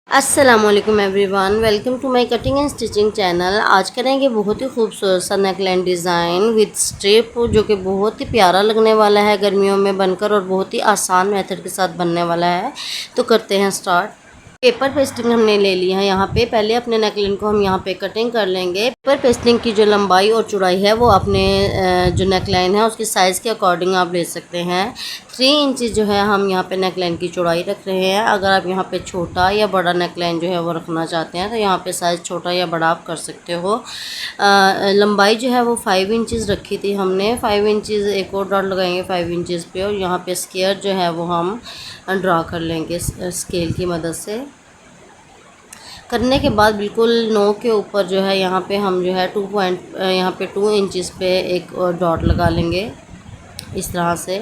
अस्सलामुअलैकुम everyone, welcome to my cutting and stitching channel. आज करेंगे बहुत ही खूबसूरत सा नेकलाइन डिज़ाइन विद स्ट्रिप, जो कि बहुत ही प्यारा लगने वाला है गर्मियों में बनकर और बहुत ही आसान मेथड के साथ बनने वाला है। तो करते हैं स्टार्ट। पेपर पेस्टिंग हमने ले लिया है। यहाँ पे पहले अपने नेकलाइन को हम यहाँ पे कटिंग कर लेंगे। पेपर पेस्टिंग की जो लंबाई और चौड़ाई है वो अपने जो नेकलाइन है उसकी साइज़ के अकॉर्डिंग आप ले सकते हैं। 3 इंच जो है हम यहाँ पे नेकलाइन की चौड़ाई रख रहे हैं। अगर आप यहाँ पे छोटा या बड़ा नेकलाइन जो है वो रखना चाहते हैं तो यहाँ पे साइज़ छोटा या बड़ा आप कर सकते हो। लंबाई जो है वो 5 इंचज़ रखी थी हमने। 5 इंचज़ एक और डॉट लगाएंगे 5 इंचज़ पे, और यहाँ पे स्क्वायर जो है वो हम ड्रा कर लेंगे स्केल की मदद से। करने के बाद बिल्कुल नोक के ऊपर जो है यहाँ पे हम जो है 2 इंचज़ पे एक डॉट लगा लेंगे इस तरह से।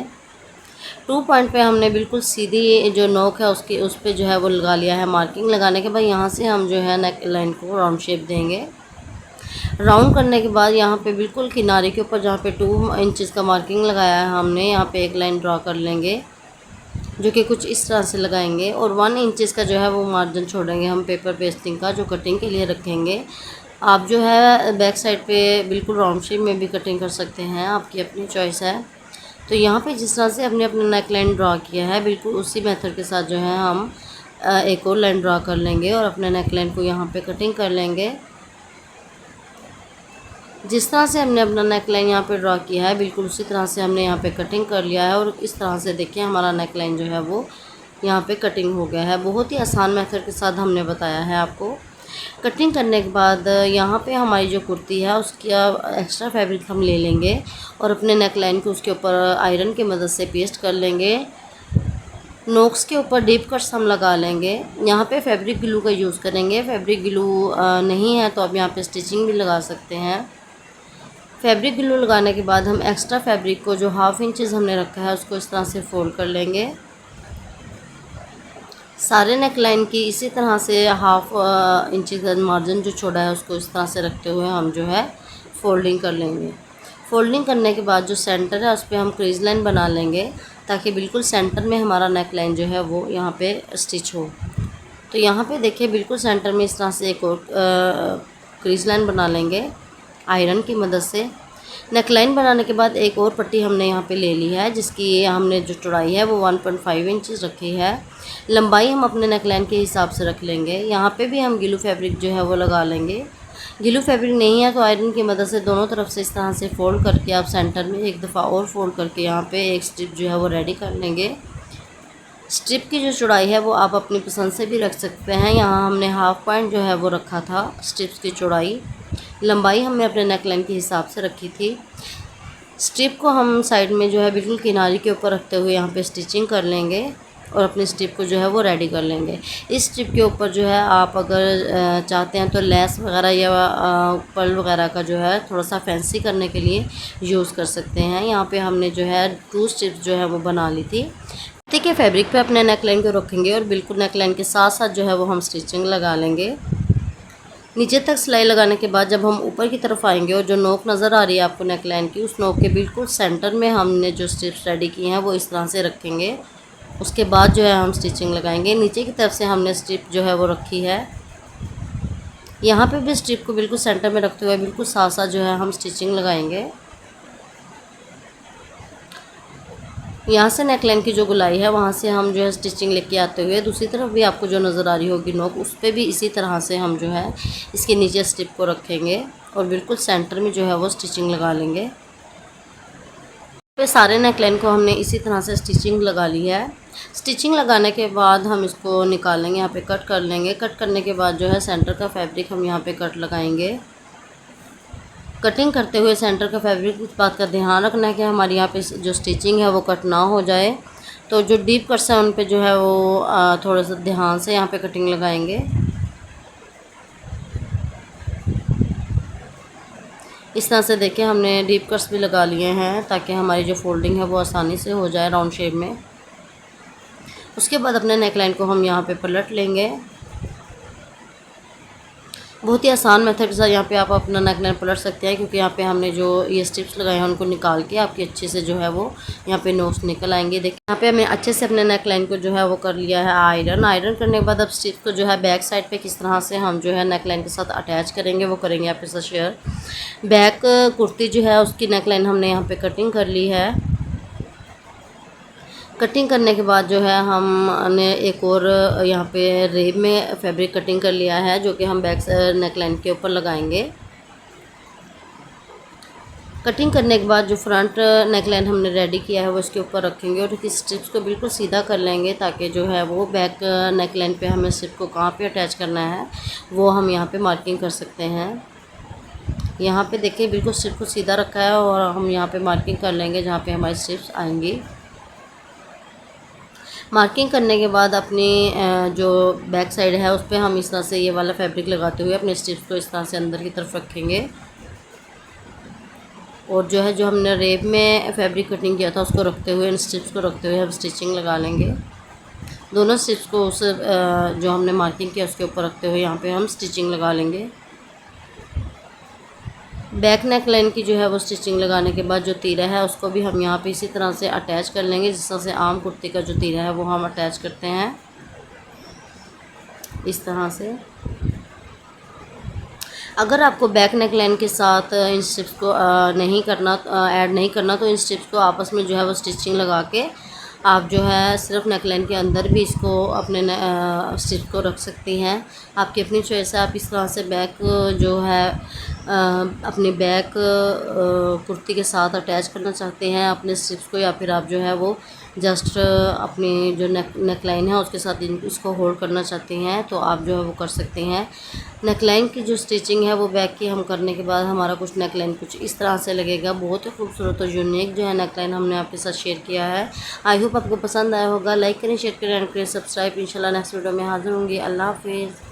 2 पॉइंट पे हमने बिल्कुल सीधी जो नोक है उसकी उस पर जो है वो लगा लिया है। मार्किंग लगाने के बाद यहाँ से हम जो है नेक लाइन को राउंड शेप देंगे। राउंड करने के बाद यहाँ पे बिल्कुल किनारे के ऊपर जहाँ पे 2 इंचज़ का मार्किंग लगाया है हमने, यहाँ पे एक लाइन ड्रा कर लेंगे जो कि कुछ इस तरह से लगाएंगे, और 1 इंचज़ का जो है वो मार्जिन छोड़ेंगे हम पेपर पेस्टिंग का, जो कटिंग के लिए रखेंगे। आप जो है बैक साइड पे बिल्कुल राउंड शेप में भी कटिंग कर सकते हैं, आपकी अपनी चॉइस है। तो यहाँ पे जिस तरह से हमने अपना नेक लाइन ड्रा किया है बिल्कुल उसी मेथड के साथ जो है हम एक और लाइन ड्रा कर लेंगे और अपने नेक लाइन को यहाँ पे कटिंग कर लेंगे। जिस तरह से हमने अपना नेक लाइन यहाँ पे ड्रा किया है बिल्कुल उसी तरह से हमने यहाँ पे कटिंग कर लिया है, और इस तरह से देखिए हमारा नेक लाइन जो है वो यहाँ पे कटिंग हो गया है। बहुत ही आसान मेथड के साथ हमने बताया है आपको। कटिंग करने के बाद यहाँ पे हमारी जो कुर्ती है उसकी एक्स्ट्रा फैब्रिक हम ले लेंगे और अपने नेक लाइन को उसके ऊपर आयरन की मदद से पेस्ट कर लेंगे। नोक्स के ऊपर डीप कट्स हम लगा लेंगे। यहाँ पे फैब्रिक ग्लू का यूज़ करेंगे। फैब्रिक ग्लू नहीं है तो आप यहाँ पे स्टिचिंग भी लगा सकते हैं। फैब्रिक ग्लू लगाने के बाद हम एक्स्ट्रा फैब्रिक को जो 1/2 इंचज़ हमने रखा है उसको इस तरह से फोल्ड कर लेंगे। सारे नेक लाइन की इसी तरह से 1/2 इंच का मार्जिन जो छोड़ा है उसको इस तरह से रखते हुए हम जो है फोल्डिंग कर लेंगे। फोल्डिंग करने के बाद जो सेंटर है उस पर हम क्रीज लाइन बना लेंगे ताकि बिल्कुल सेंटर में हमारा नेक लाइन जो है वो यहाँ पे स्टिच हो। तो यहाँ पे देखिए बिल्कुल सेंटर में इस तरह से एक और क्रीज लाइन बना लेंगे आयरन की मदद से। नेक लाइन बनाने के बाद एक और पट्टी हमने यहाँ पे ले ली है जिसकी हमने जो चौड़ाई है वो 1.5 इंचज़ रखी है। लंबाई हम अपने नेक लाइन के हिसाब से रख लेंगे। यहाँ पे भी हम गिलू फैब्रिक जो है वो लगा लेंगे। गिलू फैब्रिक नहीं है तो आयरन की मदद से दोनों तरफ से इस तरह से फोल्ड करके आप सेंटर में एक दफ़ा और फोल्ड करके यहाँ पे एक स्ट्रिप जो है वो रेडी कर लेंगे। स्ट्रिप की जो चौड़ाई है वो आप अपनी पसंद से भी रख सकते हैं। यहाँ हमने 1/2 पॉइंट जो है वो रखा था स्ट्रिप्स की चौड़ाई। लंबाई हमने अपने नेक लाइन के हिसाब से रखी थी। स्ट्रिप को हम साइड में जो है बिल्कुल किनारे के ऊपर रखते हुए यहाँ पे स्टिचिंग कर लेंगे और अपने स्ट्रिप को जो है वो रेडी कर लेंगे। इस स्ट्रिप के ऊपर जो है आप अगर चाहते हैं तो लेस वगैरह या पर्ल वगैरह का जो है थोड़ा सा फैंसी करने के लिए यूज़ कर सकते हैं। यहाँ पे हमने जो है 2 स्ट्रिप्स जो है वो बना ली थी। ठीक है, फैब्रिक पे अपने नेक लाइन को रखेंगे और बिल्कुल नेक लाइन के साथ साथ जो है वो हम स्टिचिंग लगा लेंगे। नीचे तक सिलाई लगाने के बाद जब हम ऊपर की तरफ आएंगे और जो नोक नज़र आ रही है आपको नेक लाइन की, उस नोक के बिल्कुल सेंटर में हमने जो स्ट्रिप्स रेडी की हैं वो इस तरह से रखेंगे। उसके बाद जो है हम स्टिचिंग लगाएंगे। नीचे की तरफ से हमने स्ट्रिप जो है वो रखी है। यहाँ पे भी स्ट्रिप को बिल्कुल सेंटर में रखते हुए बिल्कुल साथ साथ जो है हम स्टिचिंग लगाएंगे। यहाँ से नेकलाइन की जो गुलाई है वहाँ से हम जो है स्टिचिंग लेके आते हुए दूसरी तरफ भी आपको जो नज़र आ रही होगी नोक, उस पर भी इसी तरह से हम जो है इसके नीचे स्ट्रिप को रखेंगे और बिल्कुल सेंटर में जो है वो स्टिचिंग लगा लेंगे। पे सारे नेकलाइन को हमने इसी तरह से स्टिचिंग लगा ली है। स्टिचिंग लगाने के बाद हम इसको निकालेंगे, यहाँ पे कट कर लेंगे। कट करने के बाद जो है सेंटर का फैब्रिक हम यहाँ पे कट लगाएंगे। कटिंग करते हुए सेंटर का फैब्रिक इस बात का ध्यान रखना है कि हमारे यहाँ पे जो स्टिचिंग है वो कट ना हो जाए। तो जो डीप कट्स हैं उन पे जो है वो थोड़ा सा ध्यान से यहाँ पे कटिंग लगाएंगे। इस तरह से देखिए हमने डीप कट्स भी लगा लिए हैं ताकि हमारी जो फोल्डिंग है वो आसानी से हो जाए राउंड शेप में। उसके बाद अपने नेकलाइन को हम यहाँ पे पलट लेंगे। बहुत ही आसान मेथड से यहाँ पे आप अपना नेक लाइन पलट सकते हैं, क्योंकि यहाँ पे हमने जो ये स्ट्रिप्स लगाए हैं उनको निकाल के आपकी अच्छे से जो है वो यहाँ पे नोट्स निकल आएंगे। देखिए यहाँ पे हमने अच्छे से अपने नेक लाइन को जो है वो कर लिया है आयरन करने के बाद अब स्ट्रिप्स को जो है बैक साइड पे किस तरह से हम जो है नेक लाइन के साथ अटैच करेंगे वो करेंगे आपके साथ शेयर। बैक कुर्ती जो है उसकी नेक लाइन हमने यहाँ पे कटिंग कर ली है। कटिंग करने के बाद जो है हमने एक और यहाँ पे रेब में फैब्रिक कटिंग कर लिया है, जो कि हम बैक नेक लाइन के ऊपर लगाएंगे। कटिंग करने के बाद जो फ्रंट नेक लाइन हमने रेडी किया है वो इसके ऊपर रखेंगे और इसकी स्ट्रिप्स को बिल्कुल सीधा कर लेंगे, ताकि जो है वो बैक नेक लाइन पे हमें स्ट्रिप को कहाँ पे अटैच करना है वो हम यहाँ पे मार्किंग कर सकते हैं। यहाँ पे देखिए बिल्कुल स्ट्रिप को सीधा रखा है और हम यहाँ पे मार्किंग कर लेंगे जहाँ पे हमारी स्ट्रिप्स आएंगी। मार्किंग करने के बाद अपनी जो बैक साइड है उस पर हम इस तरह से ये वाला फैब्रिक लगाते हुए अपने स्ट्रिप्स को इस तरह से अंदर की तरफ रखेंगे और जो है जो हमने रेब में फैब्रिक कटिंग किया था उसको रखते हुए, इन स्ट्रिप्स को रखते हुए हम स्टिचिंग लगा लेंगे। दोनों स्ट्रिप्स को उस जो हमने मार्किंग किया उसके ऊपर रखते हुए यहाँ पे हम स्टिचिंग लगा लेंगे। बैक नेक लाइन की जो है वो स्टिचिंग लगाने के बाद जो तीरा है उसको भी हम यहाँ पे इसी तरह से अटैच कर लेंगे, जिस तरह से आम कुर्ती का जो तीरा है वो हम अटैच करते हैं इस तरह से। अगर आपको बैक नेक लाइन के साथ इन स्ट्रिप्स को ऐड नहीं करना तो इन स्ट्रिप्स को आपस में जो है वो स्टिचिंग लगा के आप जो है सिर्फ नेक लाइन के अंदर भी इसको अपने स्ट्रिप को रख सकती हैं। आपकी अपनी चॉइस है। आप इस तरह से बैक जो है अपनी बैक कुर्ती के साथ अटैच करना चाहते हैं अपने स्ट्रिप्स को, या फिर आप जो है वो जस्ट अपनी जो नेक लाइन है उसके साथ इसको होल्ड करना चाहते हैं तो आप जो है वो कर सकते हैं। नेक लाइन की जो स्टिचिंग है वो बैक की हम करने के बाद हमारा कुछ नेक लाइन कुछ इस तरह से लगेगा। बहुत ही खूबसूरत और यूनिक जो है नेक लाइन हमने आपके साथ शेयर किया है। आई होप आपको पसंद आया होगा। लाइक करें, शेयर करें एंड करें सब्सक्राइब। इंशाल्लाह नेक्स्ट वीडियो में हाजिर होंगी। अल्लाह हाफिज़।